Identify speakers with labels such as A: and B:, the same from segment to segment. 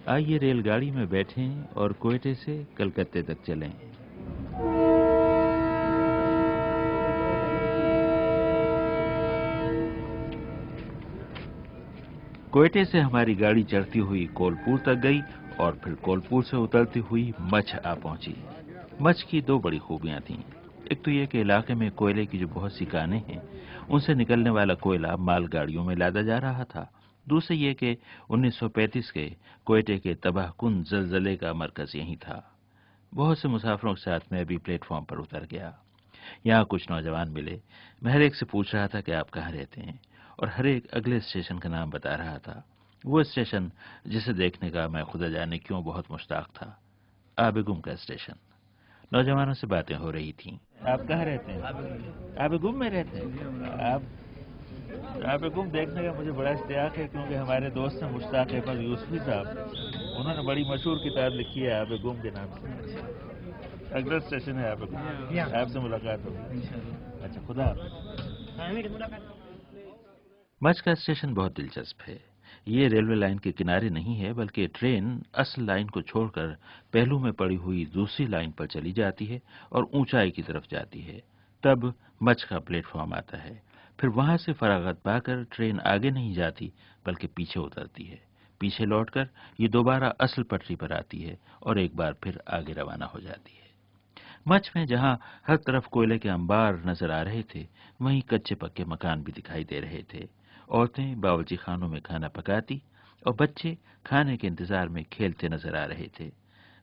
A: आइए रेलगाड़ी में बैठें और कोयटे से कलकत्ते तक चलें। कोयटे से हमारी गाड़ी चढ़ती हुई कोलपुर तक गई और फिर कोलपुर से उतरती हुई मछ आ पहुंची। मछ की दो बड़ी खूबियां थीं। एक तो ये कि इलाके में कोयले की जो बहुत सी कानें हैं, उनसे निकलने वाला कोयला मालगाड़ियों में लादा जा रहा था। दूसरी ये कि 1935 के कोयटे के तबाहकुन जलजले का मरकज यहीं था। बहुत से मुसाफिरों के साथ मैं भी प्लेटफॉर्म पर उतर गया। यहाँ कुछ नौजवान मिले। मैं हर एक से पूछ रहा था कि आप कहाँ रहते हैं, और हर एक अगले स्टेशन का नाम बता रहा था। वो स्टेशन जिसे देखने का मैं खुदा जाने क्यों बहुत मुश्ताक था, आबेगुम का स्टेशन। नौजवानों से बातें हो रही थीं। आप कहाँ रहते हैं? आबेगुम में रहते हैं आप? आबेगुम देखने का मुझे बड़ा इश्तियाक है, क्योंकि हमारे दोस्त हैं मुश्ताक अहमद यूसुफी साहब, उन्होंने बड़ी मशहूर किताब लिखी है आबेगुम के नाम से। अगला स्टेशन है आबेगुम, आपसे मुलाकात होगी। अच्छा, खुदा हाफिज। मछ का स्टेशन बहुत दिलचस्प है। ये रेलवे लाइन के किनारे नहीं है, बल्कि ट्रेन असल लाइन को छोड़कर पहलू में पड़ी हुई दूसरी लाइन पर चली जाती है और ऊंचाई की तरफ जाती है। तब मछ का प्लेटफॉर्म आता है। फिर वहां से फरागत पाकर ट्रेन आगे नहीं जाती, बल्कि पीछे उतरती है। पीछे लौटकर ये दोबारा असल पटरी पर आती है और एक बार फिर आगे रवाना हो जाती है। मछ में जहां हर तरफ कोयले के अंबार नजर आ रहे थे, वहीं कच्चे पक्के मकान भी दिखाई दे रहे थे। औरतें बावर्ची खानों में खाना पकाती और बच्चे खाने के इंतजार में खेलते नजर आ रहे थे।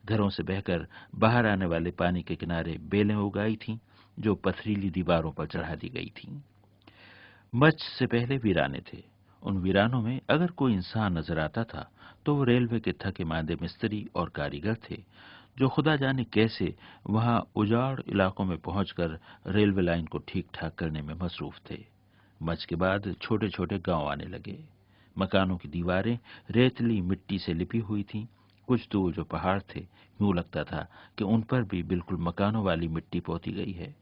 A: घरों से बहकर बाहर आने वाले पानी के किनारे बेलें उगाई थीं, जो पथरीली दीवारों पर चढ़ा दी गई थीं। मछ से पहले वीराने थे। उन वीरानों में अगर कोई इंसान नजर आता था, तो वो रेलवे के थके मांदे मिस्त्री और कारीगर थे, जो खुदा जाने कैसे वहां उजाड़ इलाकों में पहुंचकर रेलवे लाइन को ठीक ठाक करने में मसरूफ थे। मछ के बाद छोटे छोटे गांव आने लगे। मकानों की दीवारें रेतली मिट्टी से लिपी हुई थीं। कुछ दूर जो पहाड़ थे, यूं लगता था कि उन पर भी बिल्कुल मकानों वाली मिट्टी पोती गई है।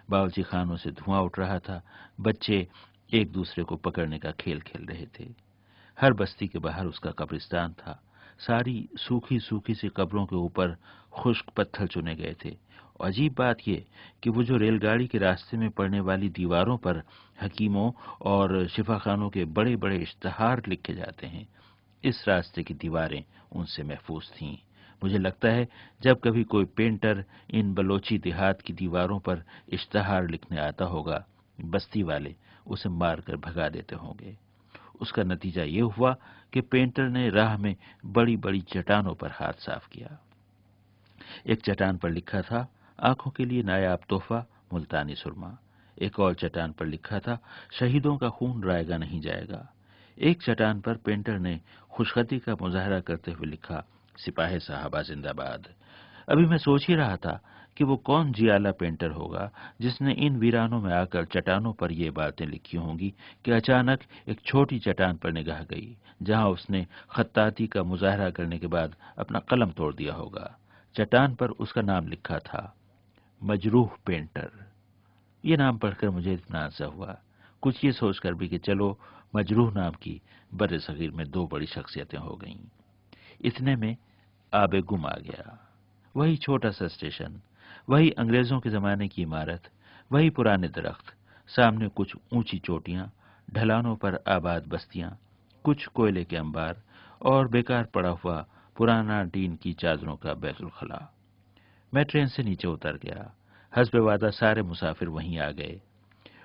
A: बावर्ची खानों से धुआं उठ रहा था। बच्चे एक दूसरे को पकड़ने का खेल खेल रहे थे। हर बस्ती के बाहर उसका कब्रिस्तान था। सारी सूखी सूखी सी कब्रों के ऊपर खुश्क पत्थर चुने गए थे। और अजीब बात यह कि वो जो रेलगाड़ी के रास्ते में पड़ने वाली दीवारों पर हकीमों और शिफाखानों के बड़े बड़े इश्तहार लिखे जाते हैं, इस रास्ते की दीवारें उनसे महफूज थीं। मुझे लगता है जब कभी कोई पेंटर इन बलोची देहात की दीवारों पर इश्तहार लिखने आता होगा, बस्ती वाले उसे मारकर भगा देते होंगे। उसका नतीजा ये हुआ कि पेंटर ने राह में बड़ी बड़ी चट्टानों पर हाथ साफ किया। एक चट्टान पर लिखा था, आंखों के लिए नायाब तोहफा मुल्तानी सुरमा। एक और चट्टान पर लिखा था, शहीदों का खून रायगा नहीं जाएगा। एक चट्टान पर पेंटर ने खुशखती का मुजाहरा करते हुए लिखा, सिपाही साहबा जिंदाबाद। अभी मैं सोच ही रहा था कि वो कौन जियाला पेंटर होगा जिसने इन वीरानों में आकर चट्टानों पर ये बातें लिखी होंगी कि अचानक एक छोटी चट्टान पर निगाह गई, जहां उसने खत्ताती का मुजाहरा करने के बाद अपना कलम तोड़ दिया होगा। चट्टान पर उसका नाम लिखा था, मजरूह पेंटर। ये नाम पढ़कर मुझे इत्मीनान सा हुआ। कुछ ये सोचकर भी कि चलो, मजरूह नाम की बड़े सगीर में दो बड़ी शख्सियतें हो गईं। इतने में आबे गुम आ गया। वही छोटा सा स्टेशन, वही अंग्रेजों के जमाने की इमारत, वही पुराने दरख्त, सामने कुछ ऊंची चोटियां, ढलानों पर आबाद बस्तियां, कुछ कोयले के अंबार और बेकार पड़ा हुआ पुराना टीन की चादरों का बैतुल खला। मैं ट्रेन से नीचे उतर गया। हस्बे वादा सारे मुसाफिर वहीं आ गए।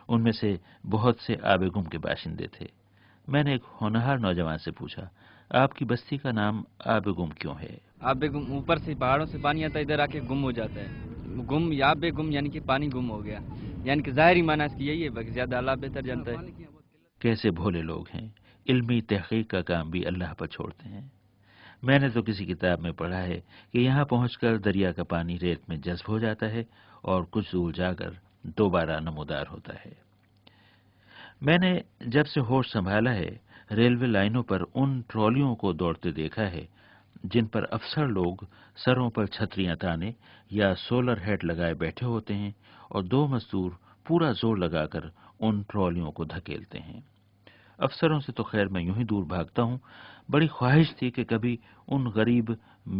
A: उनमें से बहुत से आबेगुम के बाशिंदे थे। मैंने एक होनहार नौजवान से पूछा, आपकी बस्ती का नाम आबेगुम क्यों है?
B: आबेगुम ऊपर से पहाड़ों से पानी आता है, इधर आके गुम हो जाता है। गुम या बेगुम यानी कि पानी गुम हो गया, यानी कि ज़ाहिरी माना इसकी यही है, बाकी ज्यादा अल्लाह बेहतर जानता है।
A: कैसे भोले लोग हैं, इल्मी तहकीक का काम भी अल्लाह पर छोड़ते हैं। मैंने तो किसी किताब में पढ़ा है कि यहाँ पहुंचकर दरिया का पानी रेत में जज्ब हो जाता है और कुछ दूर जाकर दोबारा नमूदार होता है। मैंने जब से होश संभाला है, रेलवे लाइनों पर उन ट्रॉलियों को दौड़ते देखा है जिन पर अफसर लोग सरों पर छतरियां ताने या सोलर हेड लगाए बैठे होते हैं और दो मजदूर पूरा जोर लगाकर उन ट्रॉलियों को धकेलते हैं। افسروں سے تو خیر میں یوں ہی دور بھاگتا ہوں، بڑی خواہش تھی کہ کبھی ان غریب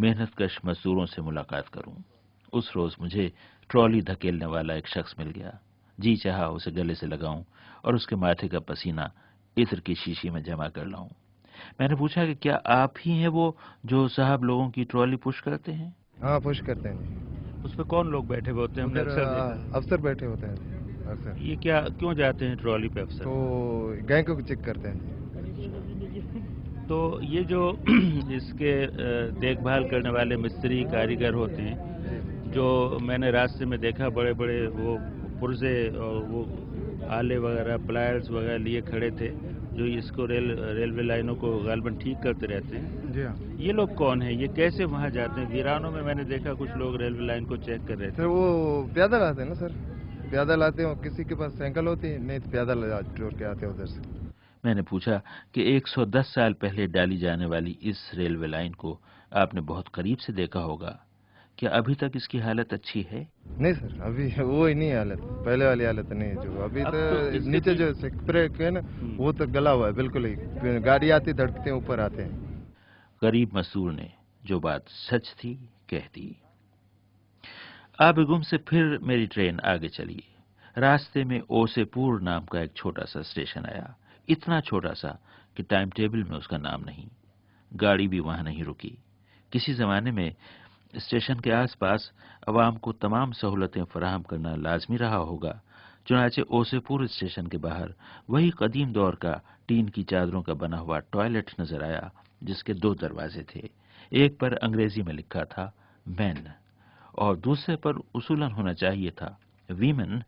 A: محنت کش مزدوروں سے ملاقات کروں۔ اس روز مجھے ٹرالی دھکیلنے والا ایک شخص مل گیا۔ جی چاہا اسے گلے سے لگاؤں اور اس کے ماتھے کا پسینہ عطر کی شیشی میں جمع کر لاؤں۔ میں نے پوچھا کہ کیا آپ ہی ہیں وہ جو صاحب لوگوں کی ٹرالی پش کرتے ہیں؟
C: ہاں پش کرتے ہیں جی۔
A: اس پہ کون لوگ بیٹھے ہوئے ہوتے ہیں؟ ہم نے اکثر دیکھا۔
C: افسر بیٹھے ہوتے ہیں جی، اکثر۔
A: یہ کیا کیوں جاتے ہیں ٹرالی پہ افسر؟
C: تو گینگ کو چیک کرتے ہیں جی۔
A: تو یہ جو اس کے دیکھ بھال کرنے والے مستری کاریگر ہوتے ہیں، جو میں نے راستے میں دیکھا بڑے بڑے وہ پرزے اور وہ آلے وغیرہ پلائرز وغیرہ لیے کھڑے تھے، جو اس کو ریلوے لائنوں کو غالباً ٹھیک کرتے رہتے ہیں۔
C: جی ہاں۔
A: یہ لوگ کون ہیں؟ یہ کیسے وہاں جاتے ہیں؟ ویرانوں میں نے دیکھا کچھ لوگ ریلوے لائن کو چیک کر رہے تھے۔
C: سر وہ پیادل آتے ہیں نا سر، پیادل آتے ہیں، کسی کے پاس سائیکل ہوتی ہے، نہیں تو پیادل ٹور کے آتے ہیں ادھر سے۔
A: میں نے پوچھا کہ 110 سال پہلے ڈالی جانے والی اس ریلوے لائن کو آپ نے بہت قریب سے دیکھا ہوگا، کیا ابھی تک اس کی حالت اچھی ہے؟
C: نہیں سر، ابھی وہی نہیں حالت، پہلے والی حالت نہیں ہے جو ابھی
A: اب
C: تو
A: تو اس کے
C: نیچے جو
A: بھی-
C: بریک ہے نا وہ تو گلا ہوا ہے بالکل ہی، گاڑی آتی دھڑکتے ہیں اوپر آتے ہیں۔
A: غریب مزدور نے جو بات سچ تھی کہہ دی۔ آب گم سے پھر میری ٹرین آگے چلی۔ راستے میں اوسے پور نام کا ایک چھوٹا سا اسٹیشن آیا، اتنا چھوٹا سا کہ ٹائم ٹیبل میں اس کا نام نہیں۔ گاڑی بھی وہاں نہیں رکی۔ کسی زمانے میں اسٹیشن کے آس پاس عوام کو تمام سہولتیں فراہم کرنا لازمی رہا ہوگا، چنانچہ اوسے پور اسٹیشن کے باہر وہی قدیم دور کا ٹین کی چادروں کا بنا ہوا ٹوائلٹ نظر آیا، جس کے 2 دروازے تھے۔ ایک پر انگریزی میں لکھا تھا مین اور دوسرے پر اصولاً ہونا چاہیے تھا ویمن،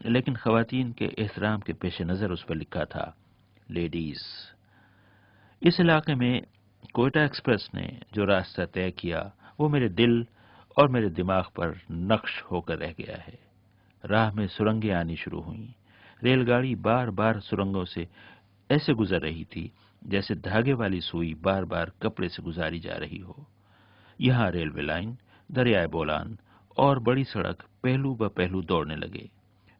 A: لیکن خواتین کے احترام کے پیش نظر اس پر لکھا تھا لیڈیز۔ اس علاقے میں کوئٹہ ایکسپریس نے جو راستہ طے کیا وہ میرے دل اور میرے دماغ پر نقش ہو کر رہ گیا ہے۔ راہ میں سرنگیں آنی شروع ہوئیں۔ ریل گاڑی بار بار سرنگوں سے ایسے گزر رہی تھی جیسے دھاگے والی سوئی بار بار کپڑے سے گزاری جا رہی ہو۔ یہاں ریلوے لائن، دریائے بولان اور بڑی سڑک پہلو بہ پہلو دوڑنے لگے۔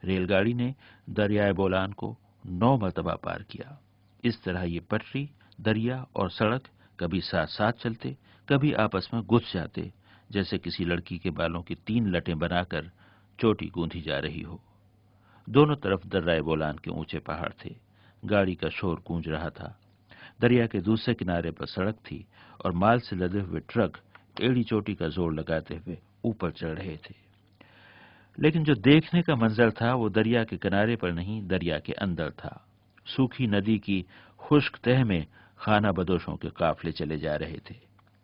A: ریل گاڑی نے دریائے بولان کو 9 مرتبہ پار کیا۔ اس طرح یہ پٹری، دریا اور سڑک کبھی ساتھ ساتھ چلتے، کبھی آپس میں گھس جاتے، جیسے کسی لڑکی کے بالوں کی 3 لٹیں بنا کر چوٹی گوندھی جا رہی ہو۔ دونوں طرف دریائے بولان کے اونچے پہاڑ تھے۔ گاڑی کا شور گونج رہا تھا۔ دریا کے دوسرے کنارے پر سڑک تھی اور مال سے لدے ہوئے ٹرک ایڑی چوٹی کا زور لگاتے ہوئے اوپر چڑھ رہے تھے۔ لیکن جو دیکھنے کا منظر تھا وہ دریا کے کنارے پر نہیں، دریا کے اندر تھا۔ سوکھی ندی کی خشک تہہ میں خانہ بدوشوں کے قافلے چلے جا رہے تھے۔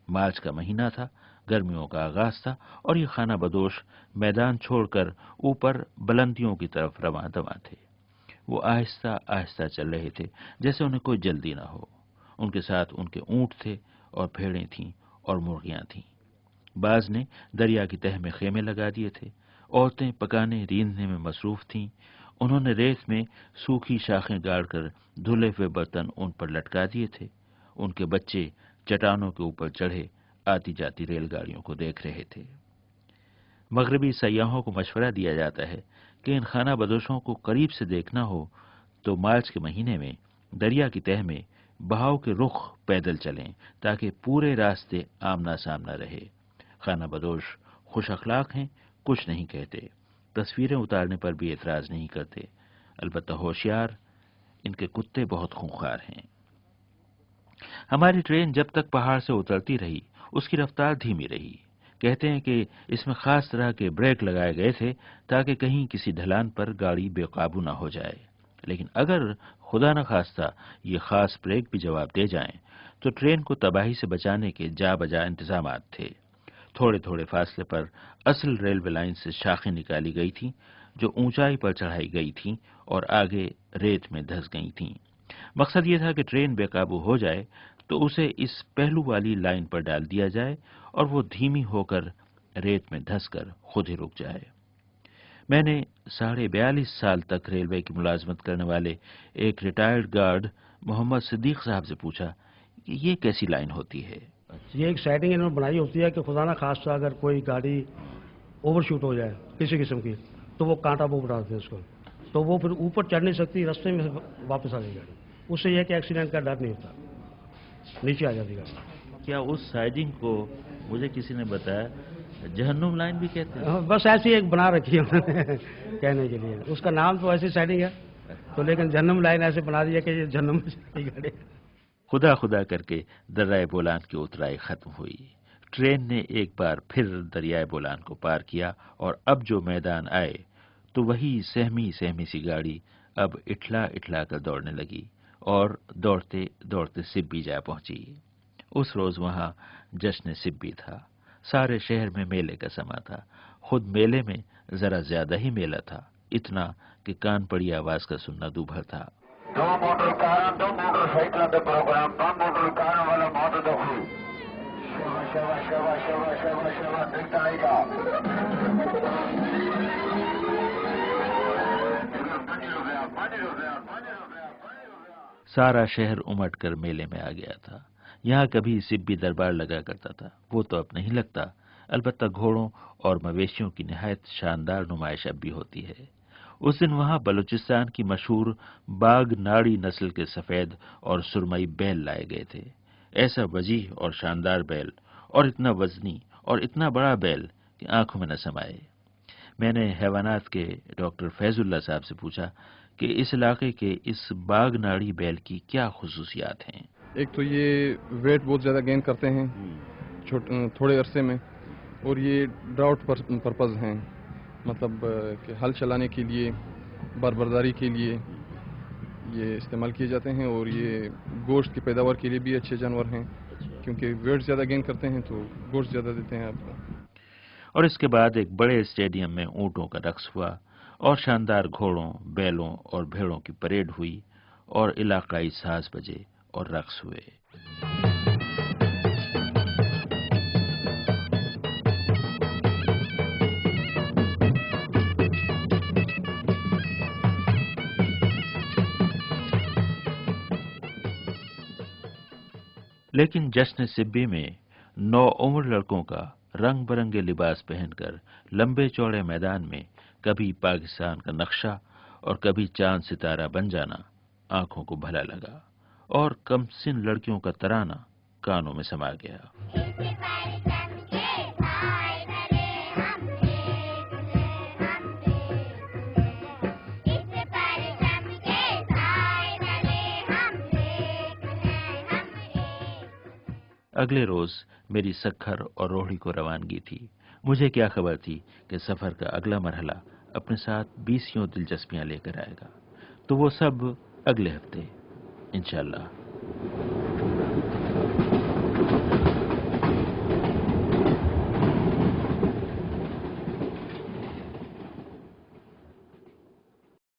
A: مارچ کا مہینہ تھا، گرمیوں کا آغاز تھا اور یہ خانہ بدوش میدان چھوڑ کر اوپر بلندیوں کی طرف رواں دواں تھے۔ وہ آہستہ آہستہ چل رہے تھے جیسے انہیں کوئی جلدی نہ ہو۔ ان کے ساتھ ان کے اونٹ تھے اور بھیڑیں تھیں اور مرغیاں تھیں۔ بعض نے دریا کی تہہ میں خیمے لگا دیے تھے۔ عورتیں پکانے ریندنے میں مصروف تھیں۔ انہوں نے ریت میں سوکھی شاخیں گاڑ کر دھلے ہوئے برتن ان پر لٹکا دیے تھے۔ ان کے بچے چٹانوں کے اوپر چڑھے آتی جاتی ریل گاڑیوں کو دیکھ رہے تھے۔ مغربی سیاحوں کو مشورہ دیا جاتا ہے کہ ان خانہ بدوشوں کو قریب سے دیکھنا ہو تو مارچ کے مہینے میں دریا کی تہہ میں بہاؤ کے رخ پیدل چلیں تاکہ پورے راستے آمنا سامنا رہے۔ خانہ بدوش خوش اخلاق ہیں، کچھ نہیں کہتے، تصویریں اتارنے پر بھی اعتراض نہیں کرتے، البتہ ہوشیار، ان کے کتے بہت خونخوار ہیں۔ ہماری ٹرین جب تک پہاڑ سے اترتی رہی اس کی رفتار دھیمی رہی۔ کہتے ہیں کہ اس میں خاص طرح کے بریک لگائے گئے تھے تاکہ کہیں کسی ڈھلان پر گاڑی بے قابو نہ ہو جائے، لیکن اگر خدا نخواستہ یہ خاص بریک بھی جواب دے جائیں تو ٹرین کو تباہی سے بچانے کے جا بجا انتظامات تھے۔ تھوڑے تھوڑے فاصلے پر اصل ریلوے لائن سے شاخیں نکالی گئی تھیں جو اونچائی پر چڑھائی گئی تھیں اور آگے ریت میں دھس گئی تھیں۔ مقصد یہ تھا کہ ٹرین بے قابو ہو جائے تو اسے اس پہلو والی لائن پر ڈال دیا جائے اور وہ دھیمی ہو کر ریت میں دھس کر خود ہی رک جائے۔ میں نے 42.5 سال تک ریلوے کی ملازمت کرنے والے ایک ریٹائرڈ گارڈ محمد صدیق صاحب سے پوچھا کہ یہ کیسی لائن ہوتی ہے؟
D: یہ ایک سیٹنگ انہوں نے بنائی ہوتی ہے کہ خدا نہ خواستہ اگر کوئی گاڑی اوور شوٹ ہو جائے کسی قسم کی تو وہ کانٹا وہ بڑھاتے ہیں اس کو، تو وہ پھر اوپر چڑھ نہیں سکتی، رستے میں واپس آ جائے گاڑی۔ उससे यह है कि एक्सीडेंट का डर नहीं होता, नीचे आ जाती गाड़ी।
A: क्या उस साइडिंग को मुझे किसी ने बताया जहन्नुम लाइन भी कहते हैं?
D: बस ऐसी एक बना रखी है उन्होंने कहने के लिए, उसका नाम तो ऐसी साइडिंग है तो, लेकिन जहन्नुम लाइन ऐसे बना दी है कि ये जहन्नुम की गाड़ी।
A: खुदा खुदा करके दर्राए बोलान की उतराई खत्म हुई। ट्रेन ने एक बार फिर दरियाए बोलान को पार किया और अब जो मैदान आए तो वही सहमी सहमी सी गाड़ी अब इठला इठला कर दौड़ने लगी और दौड़ते दौड़ते सिब्बी जा पहुंची। उस रोज वहां जश्न सिब्बी था। सारे शहर में मेले का समा था। खुद मेले में जरा ज्यादा ही मेला था, इतना कि कान पड़ी आवाज का सुनना दूभर था।
E: दो मोटर कार, दो मोटरसाइकिल के प्रोग्राम, दो मोटर कार वाला बहुत दुखी। शवा शवा शवा शवा शवा दिखता है का
A: सारा शहर उमड़ कर मेले में आ गया था। यहाँ कभी सिब्बी दरबार लगा करता था, वो तो अब नहीं लगता। अलबत्ता घोड़ों और मवेशियों की निहायत शानदार नुमाइश अब भी होती है। उस दिन वहां बलूचिस्तान की मशहूर बाग नाड़ी नस्ल के सफेद और सुरमई बैल लाए गए थे। ऐसा वजीह और शानदार बैल, और इतना वजनी और इतना बड़ा बैल कि आंखों में न समाये। मैंने हैवानात के डॉक्टर फैजुल्ला साहब से पूछा कि इस इलाके के इस बाग नाड़ी बैल की क्या खुसूसियात हैं।
F: एक तो ये वेट बहुत ज़्यादा गेन करते हैं थोड़े अरसे में, और ये ड्राउट पर्पज़ हैं, मतलब कि हल चलाने के लिए, बरबरदारी के लिए ये इस्तेमाल किए जाते हैं, और ये गोश्त की पैदावार के लिए भी अच्छे जानवर हैं, क्योंकि वेट ज़्यादा गेन करते हैं तो गोश्त ज़्यादा देते हैं आपको।
A: और इसके बाद एक बड़े स्टेडियम में ऊँटों का रक्स हुआ और शानदार घोड़ों, बैलों और भेड़ों की परेड हुई और इलाकाई साज बजे और रक्स हुए। लेकिन जश्न सिब्बी में 9 उम्र लड़कों का रंग बिरंगे लिबास पहनकर लंबे चौड़े मैदान में कभी पाकिस्तान का नक्शा और कभी चांद सितारा बन जाना आंखों को भला लगा और कमसिन लड़कियों का तराना कानों में समा गया। अगले रोज मेरी सखर और रोहड़ी को रवानगी थी। मुझे क्या खबर थी कि सफर का अगला मरहला अपने साथ 20 दिलचस्पियां लेकर आएगा। तो वो सब अगले हफ्ते इंशाअल्लाह।